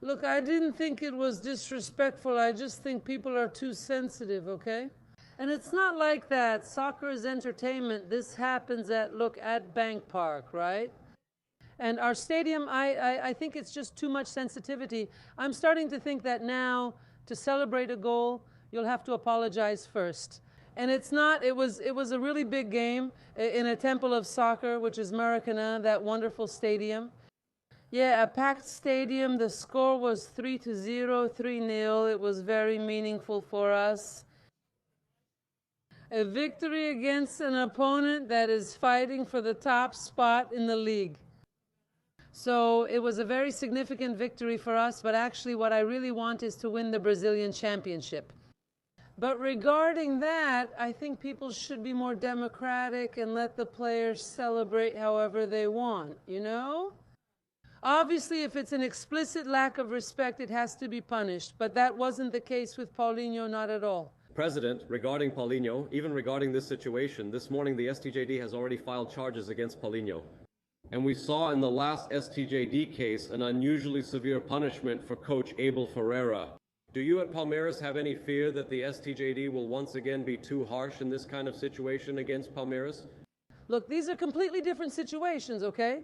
Look, I didn't think it was disrespectful. I just think people are too sensitive, okay? And it's not like that. Soccer is entertainment. This happens at Bank Park, right? And our stadium, I think it's just too much sensitivity. I'm starting to think that now, to celebrate a goal, you'll have to apologize first. And it's not, it was a really big game in a temple of soccer, which is Maracana, that wonderful stadium. Yeah, a packed stadium. The score was 3-0, 3-0. It was very meaningful for us. A victory against an opponent that is fighting for the top spot in the league. So it was a very significant victory for us, but actually what I really want is to win the Brazilian championship. But regarding that, I think people should be more democratic and let the players celebrate however they want, you know? Obviously, if it's an explicit lack of respect, it has to be punished, but that wasn't the case with Paulinho, not at all. President, regarding Paulinho, even regarding this situation, this morning the STJD has already filed charges against Paulinho. And we saw in the last STJD case an unusually severe punishment for coach Abel Ferreira. Do you at Palmeiras have any fear that the STJD will once again be too harsh in this kind of situation against Palmeiras? Look, these are completely different situations, okay?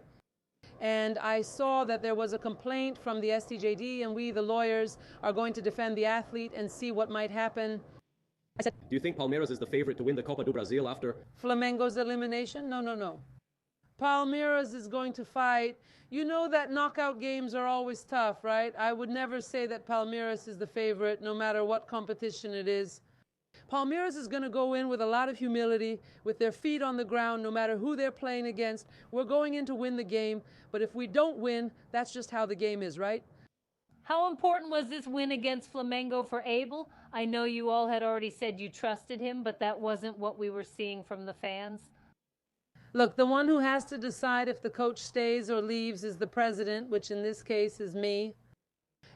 And I saw that there was a complaint from the STJD, and we, the lawyers, are going to defend the athlete and see what might happen. I said, do you think Palmeiras is the favorite to win the Copa do Brasil after Flamengo's elimination? No. Palmeiras is going to fight. You know that knockout games are always tough, right? I would never say that Palmeiras is the favorite, no matter what competition it is. Palmeiras is going to go in with a lot of humility, with their feet on the ground, no matter who they're playing against. We're going in to win the game, but if we don't win, that's just how the game is, right? How important was this win against Flamengo for Abel? I know you all had already said you trusted him, but that wasn't what we were seeing from the fans. Look, the one who has to decide if the coach stays or leaves is the president, which in this case is me.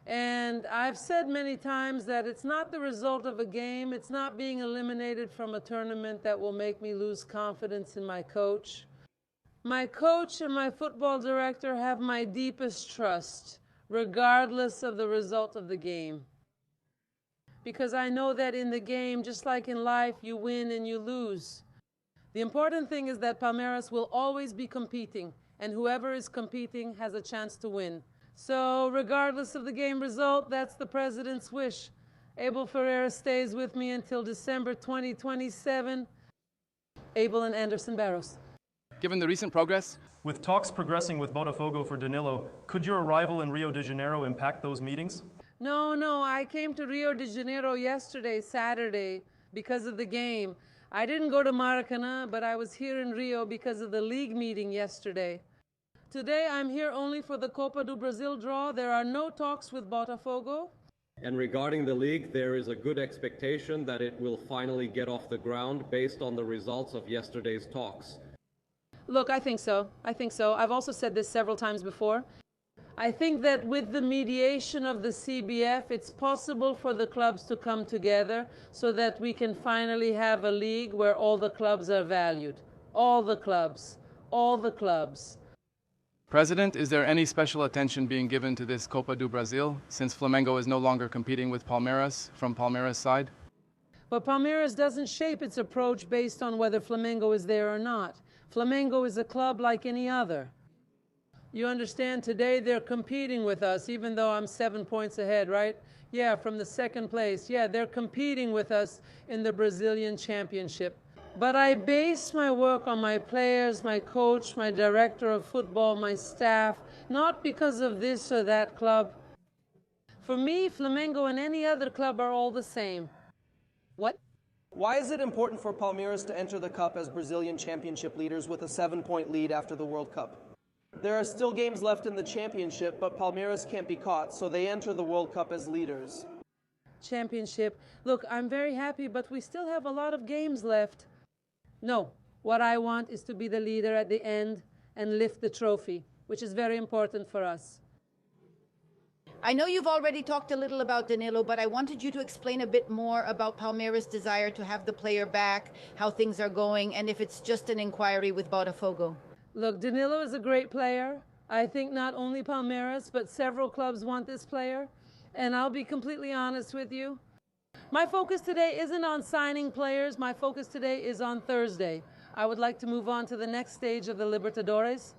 And I've said many times that it's not the result of a game, it's not being eliminated from a tournament that will make me lose confidence in my coach. My coach and my football director have my deepest trust, regardless of the result of the game. Because I know that in the game, just like in life, you win and you lose. The important thing is that Palmeiras will always be competing, and whoever is competing has a chance to win. So regardless of the game result, that's the president's wish. Abel Ferreira stays with me until December 2027. Abel and Anderson Barros. Given the recent progress, with talks progressing with Botafogo for Danilo, could your arrival in Rio de Janeiro impact those meetings? No, I came to Rio de Janeiro yesterday, Saturday, because of the game. I didn't go to Maracana, but I was here in Rio because of the league meeting yesterday. Today I'm here only for the Copa do Brasil draw. There are no talks with Botafogo. And regarding the league, there is a good expectation that it will finally get off the ground based on the results of yesterday's talks. Look, I think so. I've also said this several times before. I think that with the mediation of the CBF, it's possible for the clubs to come together so that we can finally have a league where all the clubs are valued. All the clubs. President, is there any special attention being given to this Copa do Brasil since Flamengo is no longer competing with Palmeiras from Palmeiras' side? But Palmeiras doesn't shape its approach based on whether Flamengo is there or not. Flamengo is a club like any other. You understand, today they're competing with us, even though I'm 7 points ahead, right? Yeah, from the second place. Yeah, they're competing with us in the Brazilian championship. But I base my work on my players, my coach, my director of football, my staff, not because of this or that club. For me, Flamengo and any other club are all the same. What? Why is it important for Palmeiras to enter the Cup as Brazilian championship leaders with a 7-point lead after the World Cup? There are still games left in the championship, but Palmeiras can't be caught, so they enter the World Cup as leaders. Championship. Look, I'm very happy, but we still have a lot of games left. No, what I want is to be the leader at the end and lift the trophy, which is very important for us. I know you've already talked a little about Danilo, but I wanted you to explain a bit more about Palmeiras' desire to have the player back, how things are going, and if it's just an inquiry with Botafogo. Look, Danilo is a great player. I think not only Palmeiras, but several clubs want this player. And I'll be completely honest with you. My focus today isn't on signing players. My focus today is on Thursday. I would like to move on to the next stage of the Libertadores.